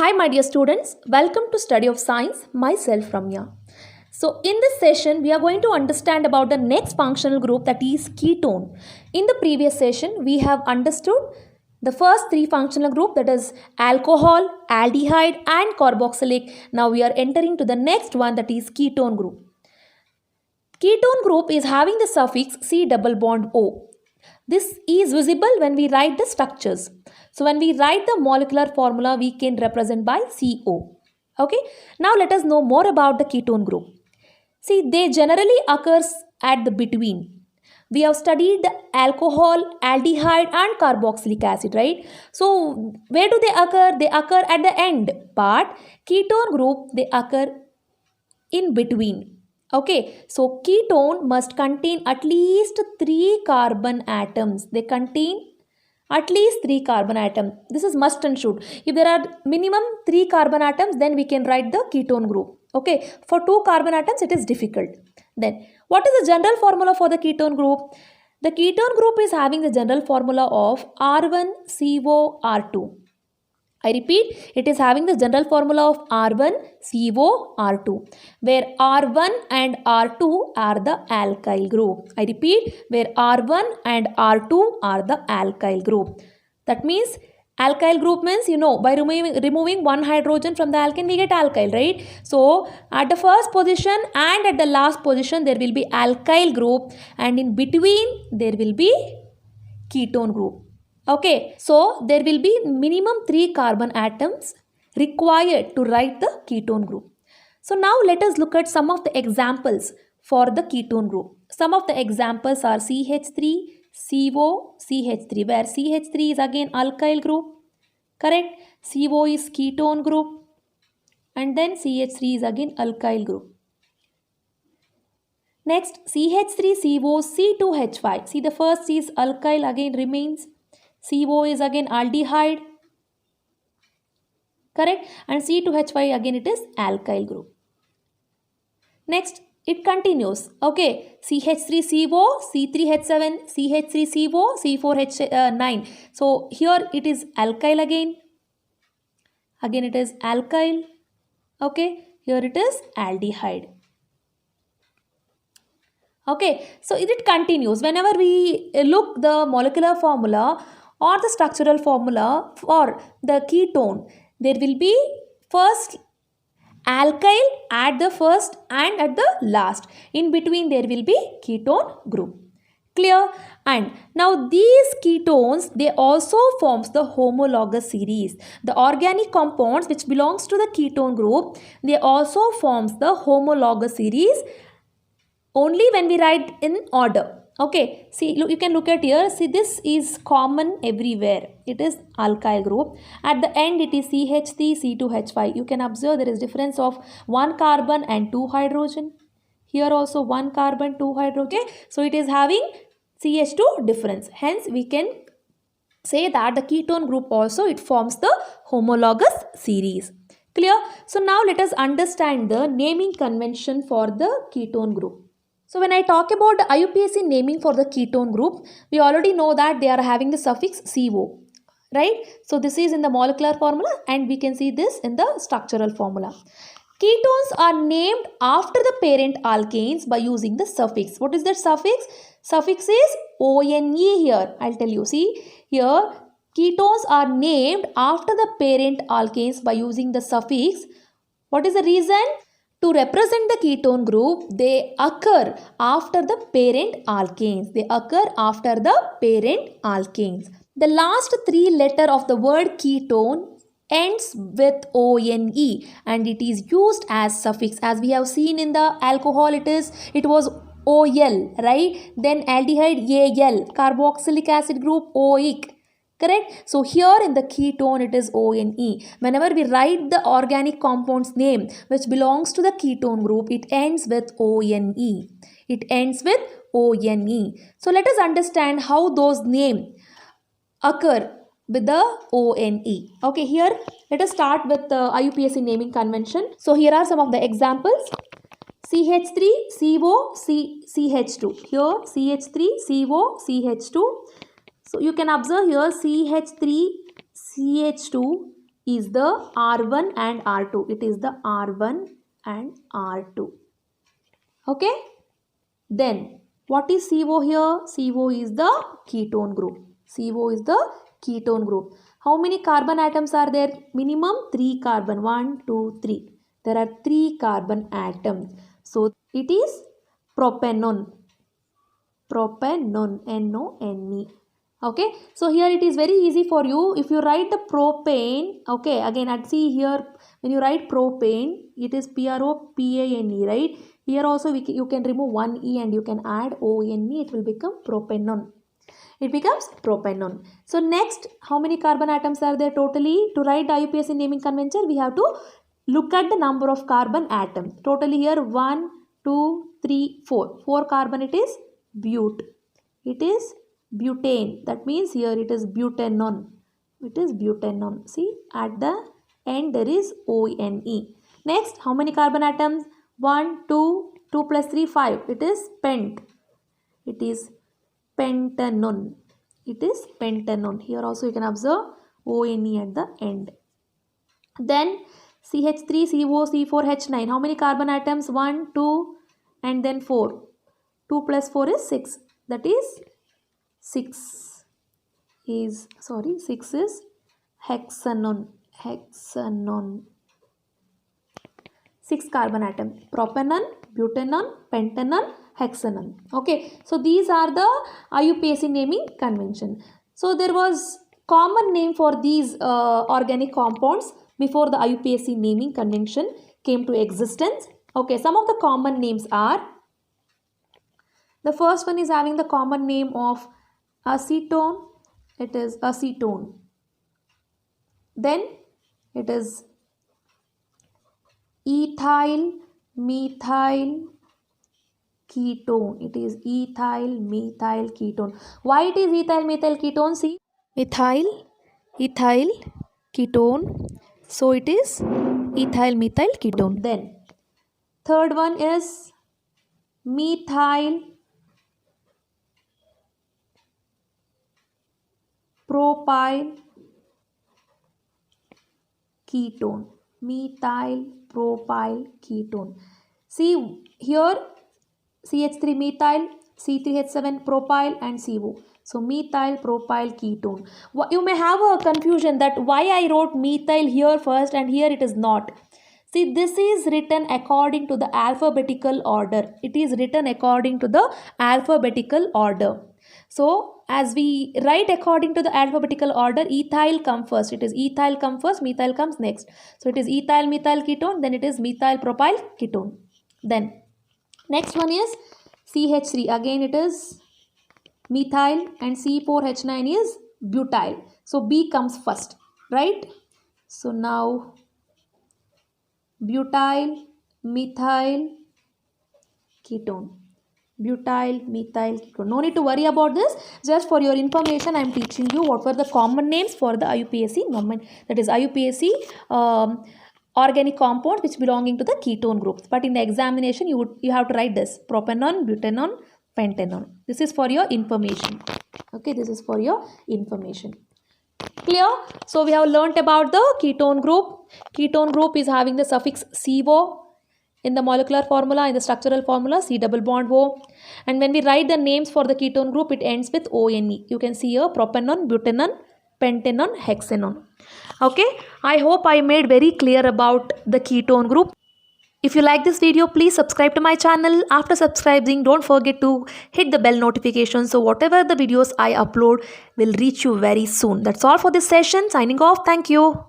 Hi, my dear students. Welcome to Study of Science. Myself, Ramya. So, in this session, we are going to understand about the next functional group, that is ketone. In the previous session, we have understood the first three functional group, that is alcohol, aldehyde, and carboxylic. Now, we are entering to the next one, that is ketone group. Ketone group is having the suffix C double bond O. This is visible when we write the structures. So when we write the molecular formula, we can represent by CO. Okay. Now let us know more about the ketone group. See, they generally occurs at the between. We have studied the alcohol, aldehyde and carboxylic acid, right? So where do they occur? They occur at the end. But ketone group, they occur in between. Okay, so ketone must contain at least 3 carbon atoms. They contain at least 3 carbon atoms. This is must and should. If there are minimum 3 carbon atoms, then we can write the ketone group. Okay, for 2 carbon atoms, it is difficult. Then, what is the general formula for the ketone group? The ketone group is having the general formula of R1COR2. I repeat, it is having the general formula of R1COR2, where R1 and R2 are the alkyl group. I repeat, where R1 and R2 are the alkyl group. That means alkyl group means, by removing one hydrogen from the alkene, we get alkyl, right? So, at the first position and at the last position, there will be alkyl group, and in between, there will be ketone group. Okay, so there will be minimum 3 carbon atoms required to write the ketone group. So now let us look at some of the examples for the ketone group. Some of the examples are CH3, CO, CH3, where CH3 is again alkyl group, correct? CO is ketone group, and then CH3 is again alkyl group. Next, CH3CO, C2H5. See, the first is alkyl again remains. CO is again aldehyde, correct? And C2H5 again it is alkyl group. Next, it continues. Okay, CH3CO, C3H7, CH3CO, C4H9. So here it is alkyl again. Again it is alkyl. Okay, here it is aldehyde. Okay, so it continues. Whenever we look the molecular formula or the structural formula for the ketone, there will be first alkyl at the first and at the last. In between there will be ketone group. Clear? And now these ketones, they also forms the homologous series. The organic compounds which belongs to the ketone group, they also forms the homologous series only when we write in order. Okay, see, look, you can look at here. See, this is common everywhere. It is alkyl group. At the end, it is CH3, C2H5. You can observe there is difference of 1 carbon and 2 hydrogen. Here also 1 carbon, 2 hydrogen. Okay? So, it is having CH2 difference. Hence, we can say that the ketone group also, it forms the homologous series. Clear? So, now let us understand the naming convention for the ketone group. So when I talk about the IUPAC naming for the ketone group, we already know that they are having the suffix CO, right? So this is in the molecular formula and we can see this in the structural formula. Ketones are named after the parent alkanes by using the suffix. What is that suffix? Suffix is ONE here. I'll tell you. See here, ketones are named after the parent alkanes by using the suffix. What is the reason? To represent the ketone group, they occur after the parent alkanes. They occur after the parent alkanes. The last 3 letters of the word ketone ends with ONE and it is used as suffix. As we have seen in the alcohol, it was OL, right? Then aldehyde AL, carboxylic acid group OIC. Correct? So here in the ketone it is ONE. Whenever we write the organic compound's name which belongs to the ketone group, it ends with ONE. It ends with ONE. So let us understand how those names occur with the ONE. Okay, here let us start with the IUPAC naming convention. So here are some of the examples. CH3, CO, CH2. Here CH3, CO, CH2. So you can observe here CH3, CH2 is the R1 and R2. It is the R1 and R2. Okay. Then what is CO here? CO is the ketone group. CO is the ketone group. How many carbon atoms are there? Minimum 3 carbon. 1, 2, 3. There are 3 carbon atoms. So it is propanone. Propanone. N-O-N-E. Okay. So here it is very easy for you. If you write the propane, okay, again I'd see here when you write propane, it is P-R-O-P-A-N-E, right? Here also you can remove one E and you can add O-N-E. It will become propanone. It becomes propanone. So next, how many carbon atoms are there totally? To write the IUPAC naming convention, we have to look at the number of carbon atoms. Totally here 1, 2, 3, 4. 4 carbon it is but. It is butane. That means here it is butanone. It is butanone. See, at the end there is O-N-E. Next, how many carbon atoms? 1, 2, 2 plus 3, 5. It is pent. It is pentanone. It is pentanone. Here also you can observe O-N-E at the end. Then CH3, CO, C4, H9. How many carbon atoms? 1, 2 and then 4. 2 plus 4 is 6. That is 6 is hexanone. Hexanone. 6 carbon atoms. Propanone, butanone, pentanone, hexanone. Okay. So these are the IUPAC naming convention. So there was common name for these organic compounds before the IUPAC naming convention came to existence. Okay. Some of the common names are, the first one is having the common name of acetone. It is acetone. Then it is ethyl methyl ketone. It is ethyl methyl ketone. Why it is ethyl methyl ketone? See, ethyl ketone. So it is ethyl methyl ketone. Then third one is methyl propyl ketone. Methyl propyl ketone. See here CH3 methyl, C3H7 propyl and CO. So methyl propyl ketone. You may have a confusion that why I wrote methyl here first and here it is not. See, this is written according to the alphabetical order. It is written according to the alphabetical order. So as we write according to the alphabetical order, ethyl comes first. It is ethyl comes first, methyl comes next. So it is ethyl methyl ketone, then it is methyl propyl ketone. Then next one is CH3. Again it is methyl and C4H9 is butyl. So B comes first, right? So now butyl methyl ketone. Butyl methyl ketone. No need to worry about this. Just for your information, I am teaching you what were the common names for the IUPAC, that is IUPAC organic compounds which belonging to the ketone groups. But in the examination, you have to write this: propanone, butanone, pentanone. This is for your information. Okay, this is for your information. Clear? So we have learnt about the ketone group. Ketone group is having the suffix CO in the molecular formula, in the structural formula, C double bond O. And when we write the names for the ketone group, it ends with ONE. You can see here propanone, butanone, pentanone, hexanone. Okay, I hope I made very clear about the ketone group. If you like this video, please subscribe to my channel. After subscribing, don't forget to hit the bell notification so whatever the videos I upload will reach you very soon. That's all for this session. Signing off. Thank you.